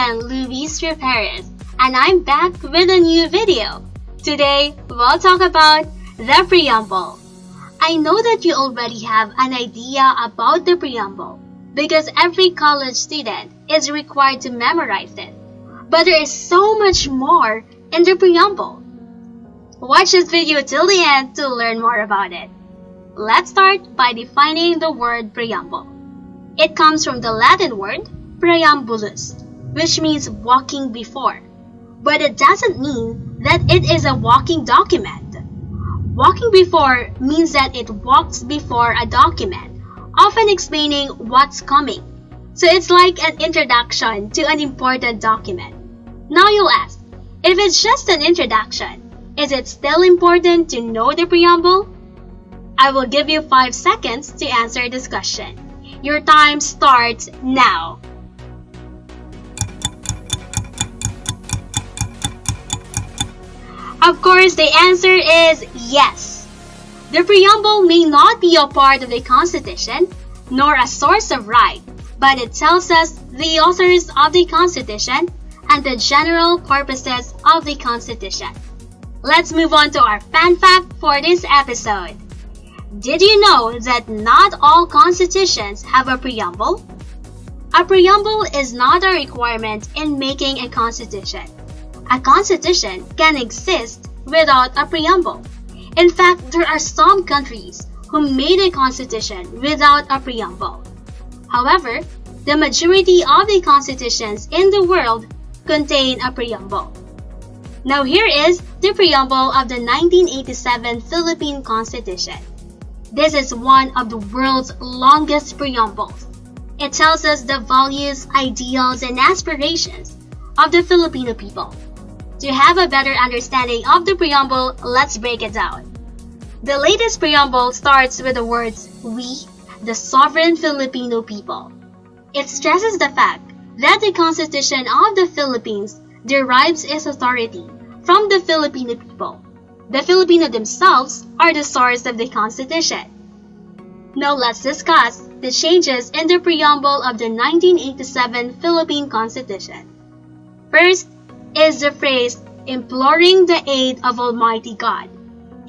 again, Luis Perez, and I'm back with a new video. Today, we'll talk about the Preamble. I know that you already have an idea about the Preamble because every college student is required to memorize it. But there is so much more in the Preamble. Watch this video till the end to learn more about it. Let's start by defining the word Preamble. It comes from the Latin word preambulus, which means walking before. But it doesn't mean that it is a walking document. Walking before means that it walks before a document, often explaining what's coming. So it's like an introduction to an important document. Now you'll ask, if it's just an introduction, is it still important to know the Preamble? I will give you 5 seconds to answer this question. Your time starts now. Of course, the answer is yes. The Preamble may not be a part of the Constitution, nor a source of right, but it tells us the authors of the Constitution and the general purposes of the Constitution. Let's move on to our fan fact for this episode. Did you know that not all constitutions have a preamble? A preamble is not a requirement in making a constitution. A constitution can exist without a preamble. In fact, there are some countries who made a constitution without a preamble. However, the majority of the constitutions in the world contain a preamble. Now here is the preamble of the 1987 Philippine Constitution. This is one of the world's longest preambles. It tells us the values, ideals, and aspirations of the Filipino people. To have a better understanding of the preamble, let's break it down. The latest preamble starts with the words, "We, the sovereign Filipino people." It stresses the fact that the Constitution of the Philippines derives its authority from the Filipino people. The Filipino themselves are the source of the Constitution. Now let's discuss the changes in the preamble of the 1987 Philippine Constitution. First is the phrase, imploring the aid of Almighty God.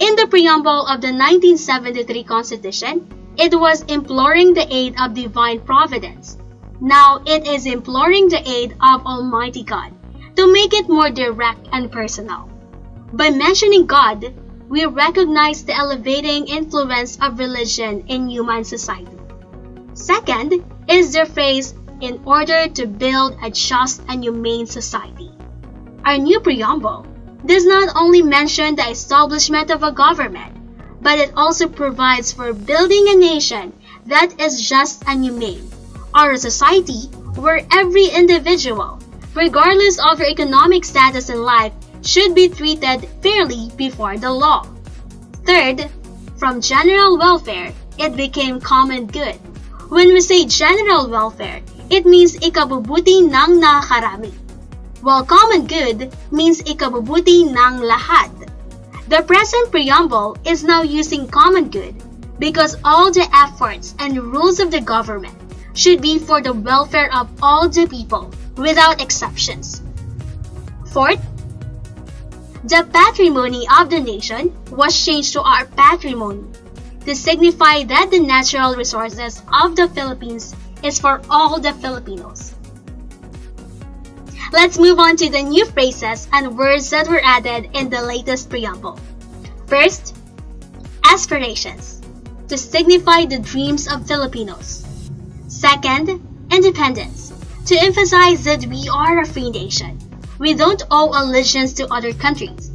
In the preamble of the 1973 Constitution, it was imploring the aid of divine providence. Now it is imploring the aid of Almighty God to make it more direct and personal. By mentioning God, we recognize the elevating influence of religion in human society. Second is the phrase, in order to build a just and humane society. Our new preamble does not only mention the establishment of a government, but it also provides for building a nation that is just and humane, or a society where every individual, regardless of their economic status in life, should be treated fairly before the law. Third, from general welfare, it became common good. When we say general welfare, it means ikabubuti ng nakarami, while common good means ikabubuti ng lahat. The present preamble is now using common good because all the efforts and rules of the government should be for the welfare of all the people without exceptions. Fourth, the patrimony of the nation was changed to our patrimony to signify that the natural resources of the Philippines is for all the Filipinos. Let's move on to the new phrases and words that were added in the latest preamble. First, aspirations, to signify the dreams of Filipinos. Second, independence, to emphasize that we are a free nation. We don't owe allegiance to other countries.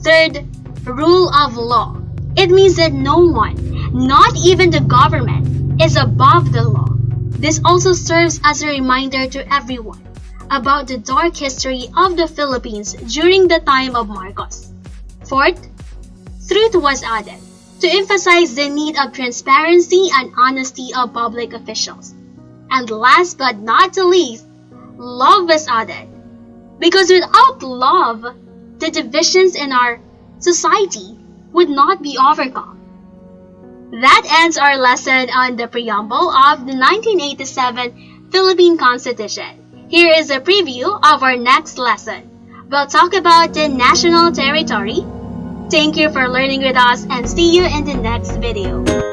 Third, rule of law. It means that no one, not even the government, is above the law. This also serves as a reminder to everyone about the dark history of the Philippines during the time of Marcos. Fourth, truth was added, to emphasize the need of transparency and honesty of public officials. And last but not the least, love was added. Because without love, the divisions in our society would not be overcome. That ends our lesson on the preamble of the 1987 Philippine Constitution. Here is a preview of our next lesson. We'll talk about the national territory. Thank you for learning with us and see you in the next video.